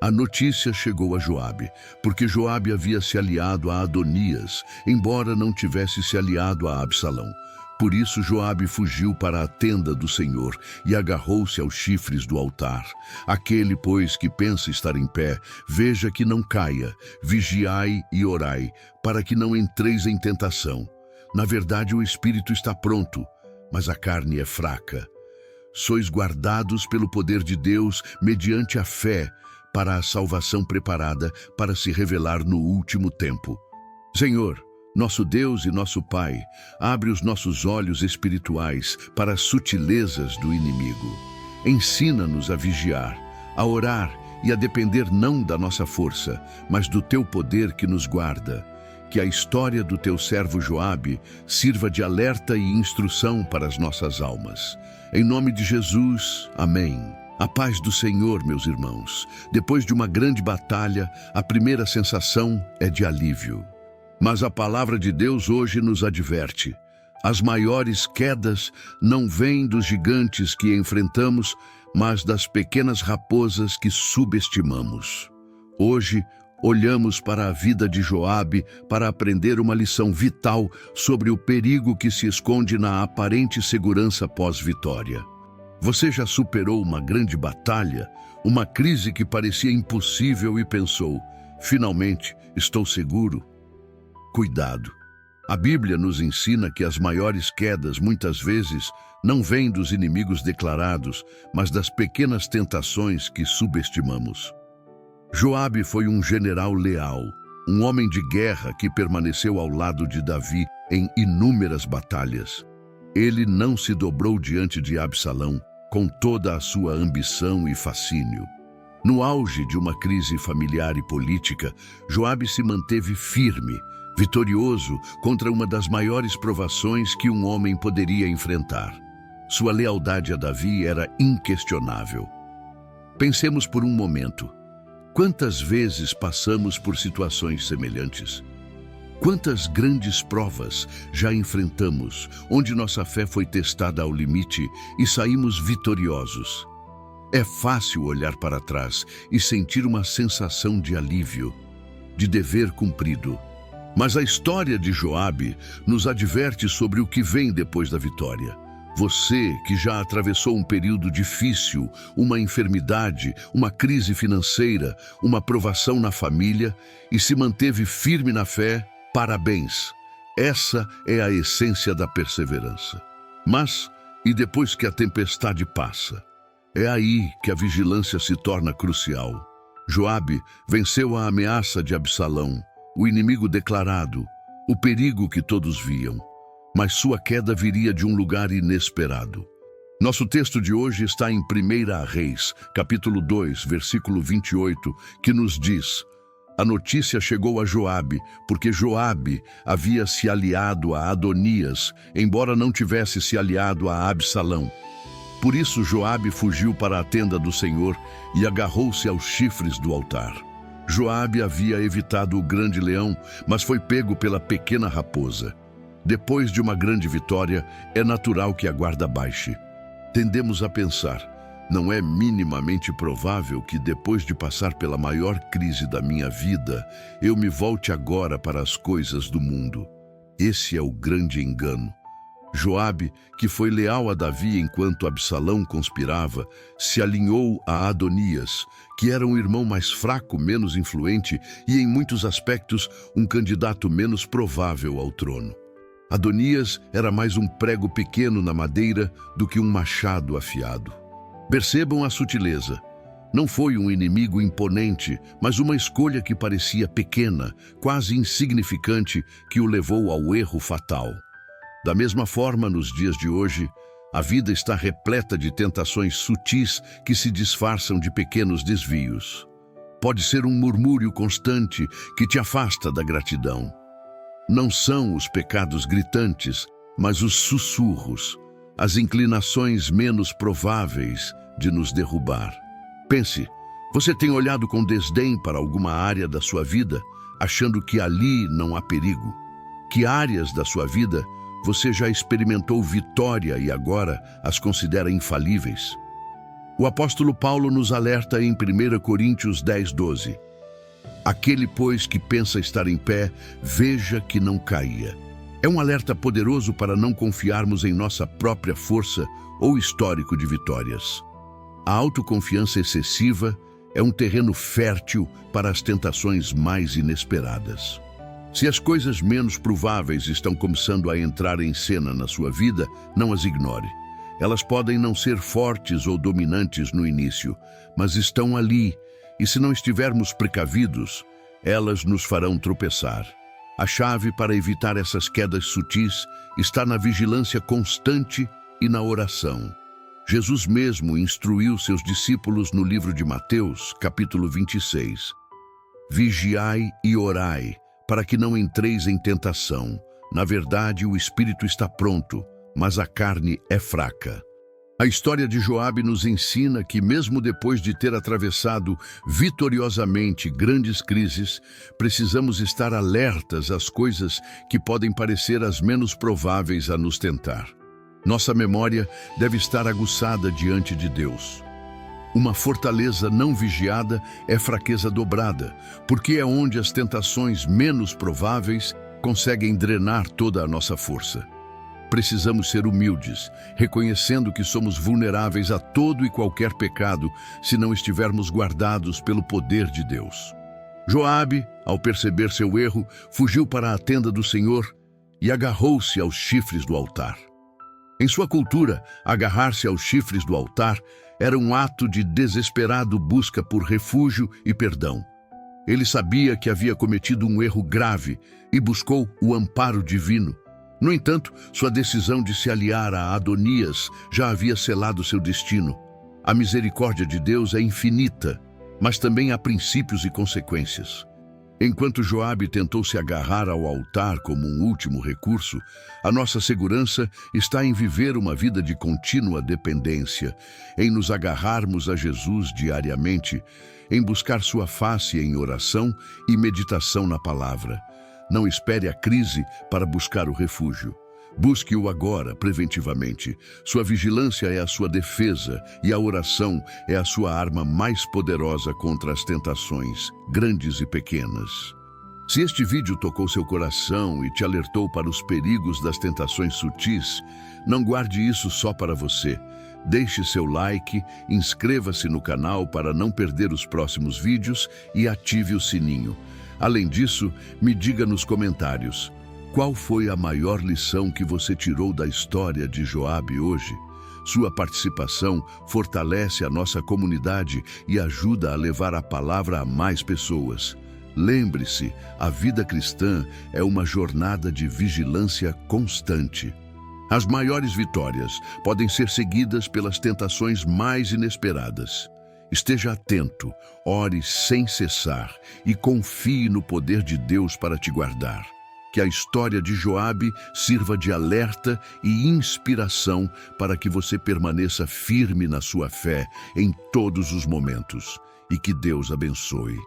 A notícia chegou a Joabe, porque Joabe havia se aliado a Adonias, embora não tivesse se aliado a Absalão. Por isso Joabe fugiu para a tenda do Senhor e agarrou-se aos chifres do altar. Aquele, pois, que pensa estar em pé, veja que não caia, vigiai e orai, para que não entreis em tentação. Na verdade, o espírito está pronto, mas a carne é fraca. Sois guardados pelo poder de Deus mediante a fé, para a salvação preparada para se revelar no último tempo. Senhor, nosso Deus e nosso Pai, abre os nossos olhos espirituais para as sutilezas do inimigo. Ensina-nos a vigiar, a orar e a depender não da nossa força, mas do teu poder que nos guarda. Que a história do teu servo Joabe sirva de alerta e instrução para as nossas almas. Em nome de Jesus, amém. A paz do Senhor, meus irmãos. Depois de uma grande batalha, a primeira sensação é de alívio. Mas a palavra de Deus hoje nos adverte. As maiores quedas não vêm dos gigantes que enfrentamos, mas das pequenas raposas que subestimamos. Hoje, olhamos para a vida de Joabe para aprender uma lição vital sobre o perigo que se esconde na aparente segurança pós-vitória. Você já superou uma grande batalha, uma crise que parecia impossível e pensou, finalmente, estou seguro? Cuidado! A Bíblia nos ensina que as maiores quedas, muitas vezes, não vêm dos inimigos declarados, mas das pequenas tentações que subestimamos. Joabe foi um general leal, um homem de guerra que permaneceu ao lado de Davi em inúmeras batalhas. Ele não se dobrou diante de Absalão, com toda a sua ambição e fascínio. No auge de uma crise familiar e política, Joabe se manteve firme, vitorioso contra uma das maiores provações que um homem poderia enfrentar. Sua lealdade a Davi era inquestionável. Pensemos por um momento. Quantas vezes passamos por situações semelhantes? Quantas grandes provas já enfrentamos, onde nossa fé foi testada ao limite e saímos vitoriosos? É fácil olhar para trás e sentir uma sensação de alívio, de dever cumprido. Mas a história de Joabe nos adverte sobre o que vem depois da vitória. Você que já atravessou um período difícil, uma enfermidade, uma crise financeira, uma provação na família e se manteve firme na fé, parabéns! Essa é a essência da perseverança. Mas, e depois que a tempestade passa? É aí que a vigilância se torna crucial. Joabe venceu a ameaça de Absalão, o inimigo declarado, o perigo que todos viam. Mas sua queda viria de um lugar inesperado. Nosso texto de hoje está em 1 Reis, capítulo 2, versículo 28, que nos diz: a notícia chegou a Joabe, porque Joabe havia se aliado a Adonias, embora não tivesse se aliado a Absalão. Por isso Joabe fugiu para a tenda do Senhor e agarrou-se aos chifres do altar. Joabe havia evitado o grande leão, mas foi pego pela pequena raposa. Depois de uma grande vitória, é natural que a guarda baixe. Tendemos a pensar, não é minimamente provável que depois de passar pela maior crise da minha vida, eu me volte agora para as coisas do mundo. Esse é o grande engano. Joabe, que foi leal a Davi enquanto Absalão conspirava, se alinhou a Adonias, que era um irmão mais fraco, menos influente e, em muitos aspectos, um candidato menos provável ao trono. Adonias era mais um prego pequeno na madeira do que um machado afiado. Percebam a sutileza. Não foi um inimigo imponente, mas uma escolha que parecia pequena, quase insignificante, que o levou ao erro fatal. Da mesma forma, nos dias de hoje, a vida está repleta de tentações sutis que se disfarçam de pequenos desvios. Pode ser um murmúrio constante que te afasta da gratidão. Não são os pecados gritantes, mas os sussurros, as inclinações menos prováveis de nos derrubar. Pense, você tem olhado com desdém para alguma área da sua vida, achando que ali não há perigo? Que áreas da sua vida você já experimentou vitória e agora as considera infalíveis? O apóstolo Paulo nos alerta em 1 Coríntios 10:12. Aquele, pois, que pensa estar em pé, veja que não caia. É um alerta poderoso para não confiarmos em nossa própria força ou histórico de vitórias. A autoconfiança excessiva é um terreno fértil para as tentações mais inesperadas. Se as coisas menos prováveis estão começando a entrar em cena na sua vida, não as ignore. Elas podem não ser fortes ou dominantes no início, mas estão ali, e se não estivermos precavidos, elas nos farão tropeçar. A chave para evitar essas quedas sutis está na vigilância constante e na oração. Jesus mesmo instruiu seus discípulos no livro de Mateus, capítulo 26. Vigiai e orai, para que não entreis em tentação. Na verdade, o espírito está pronto, mas a carne é fraca. A história de Joabe nos ensina que, mesmo depois de ter atravessado vitoriosamente grandes crises, precisamos estar alertas às coisas que podem parecer as menos prováveis a nos tentar. Nossa memória deve estar aguçada diante de Deus. Uma fortaleza não vigiada é fraqueza dobrada, porque é onde as tentações menos prováveis conseguem drenar toda a nossa força. Precisamos ser humildes, reconhecendo que somos vulneráveis a todo e qualquer pecado se não estivermos guardados pelo poder de Deus. Joabe, ao perceber seu erro, fugiu para a tenda do Senhor e agarrou-se aos chifres do altar. Em sua cultura, agarrar-se aos chifres do altar era um ato de desesperado busca por refúgio e perdão. Ele sabia que havia cometido um erro grave e buscou o amparo divino. No entanto, sua decisão de se aliar a Adonias já havia selado seu destino. A misericórdia de Deus é infinita, mas também há princípios e consequências. Enquanto Joabe tentou se agarrar ao altar como um último recurso, a nossa segurança está em viver uma vida de contínua dependência, em nos agarrarmos a Jesus diariamente, em buscar sua face em oração e meditação na palavra. Não espere a crise para buscar o refúgio. Busque-o agora, preventivamente. Sua vigilância é a sua defesa e a oração é a sua arma mais poderosa contra as tentações, grandes e pequenas. Se este vídeo tocou seu coração e te alertou para os perigos das tentações sutis, não guarde isso só para você. Deixe seu like, inscreva-se no canal para não perder os próximos vídeos e ative o sininho. Além disso, me diga nos comentários, qual foi a maior lição que você tirou da história de Joabe hoje? Sua participação fortalece a nossa comunidade e ajuda a levar a palavra a mais pessoas. Lembre-se, a vida cristã é uma jornada de vigilância constante. As maiores vitórias podem ser seguidas pelas tentações mais inesperadas. Esteja atento, ore sem cessar e confie no poder de Deus para te guardar. Que a história de Joabe sirva de alerta e inspiração para que você permaneça firme na sua fé em todos os momentos. E que Deus abençoe.